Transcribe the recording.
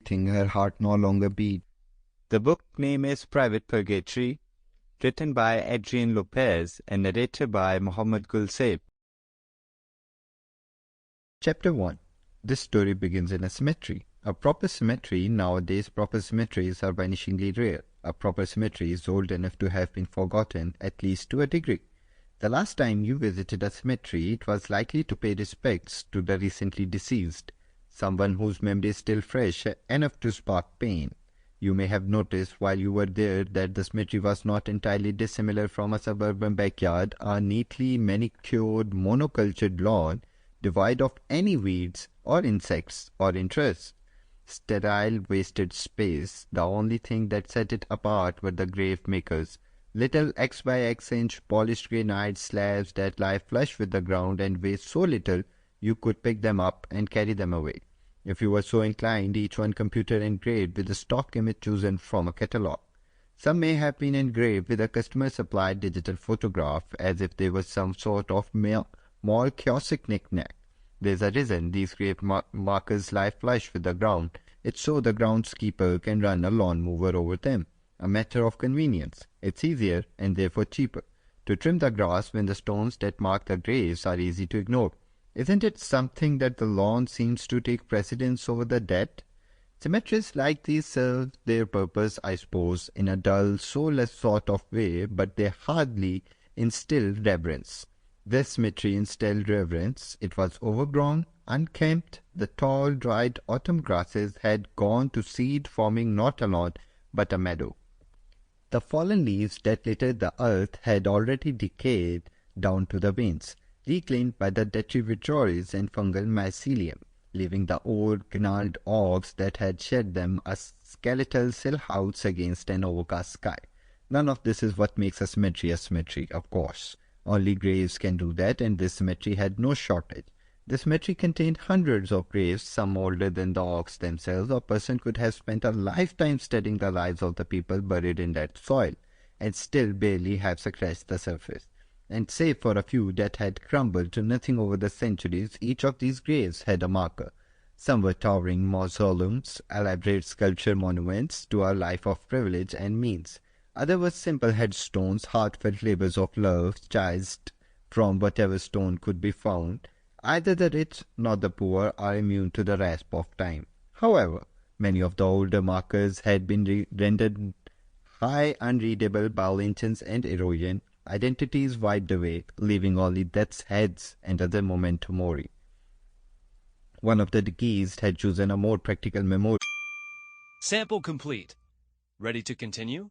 breathing, her heart no longer beat. The book name is Private Purgatory, written by Adrian Lopez and narrated by Mohamed Ghulsaid. Chapter 1. This story begins in a cemetery. A proper cemetery. Nowadays, proper cemeteries are vanishingly rare. A proper cemetery is old enough to have been forgotten, at least to a degree. The last time you visited a cemetery, it was likely to pay respects to the recently deceased, someone whose memory is still fresh enough to spark pain. You may have noticed while you were there that the cemetery was not entirely dissimilar from a suburban backyard, a neatly manicured, monocultured lawn, devoid of any weeds or insects or interests. Sterile, wasted space. The only thing that set it apart were the grave makers, little X by X inch polished granite slabs that lie flush with the ground and weigh so little you could pick them up and carry them away. If you were so inclined, each one computer engraved with a stock image chosen from a catalogue. Some may have been engraved with a customer-supplied digital photograph, as if they were some sort of more chaotic knick-knack. There's a reason these grave markers lie flush with the ground. It's so the groundskeeper can run a lawn mower over them. A matter of convenience. It's easier and therefore cheaper to trim the grass when the stones that mark the graves are easy to ignore. Isn't it something that the lawn seems to take precedence over the dead? Cemeteries like these serve their purpose, I suppose, in a dull, soulless sort of way, but they hardly instill reverence. This cemetery instilled reverence. It was overgrown, unkempt. The tall, dried autumn grasses had gone to seed, forming not a lawn, but a meadow. The fallen leaves that littered the earth had already decayed down to the veins, reclaimed by the detritivores and fungal mycelium, leaving the old gnarled oaks that had shed them a skeletal silhouettes against an overcast sky. None of this is what makes a cemetery, of course. Only graves can do that, and this cemetery had no shortage. The cemetery contained hundreds of graves, some older than the oaks themselves. A person could have spent a lifetime studying the lives of the people buried in that soil, and still barely have scratched the surface. And save for a few that had crumbled to nothing over the centuries, each of these graves had a marker. Some were towering mausoleums, elaborate sculpture monuments to a life of privilege and means. Others were simple headstones, heartfelt labors of love, chased from whatever stone could be found. Either the rich nor the poor are immune to the rasp of time. However, many of the older markers had been rendered high, unreadable by lynchings and erosion. Identities wiped away, leaving only death's heads and other memento mori. One of the deceased had chosen a more practical memorial. Sample complete. Ready to continue?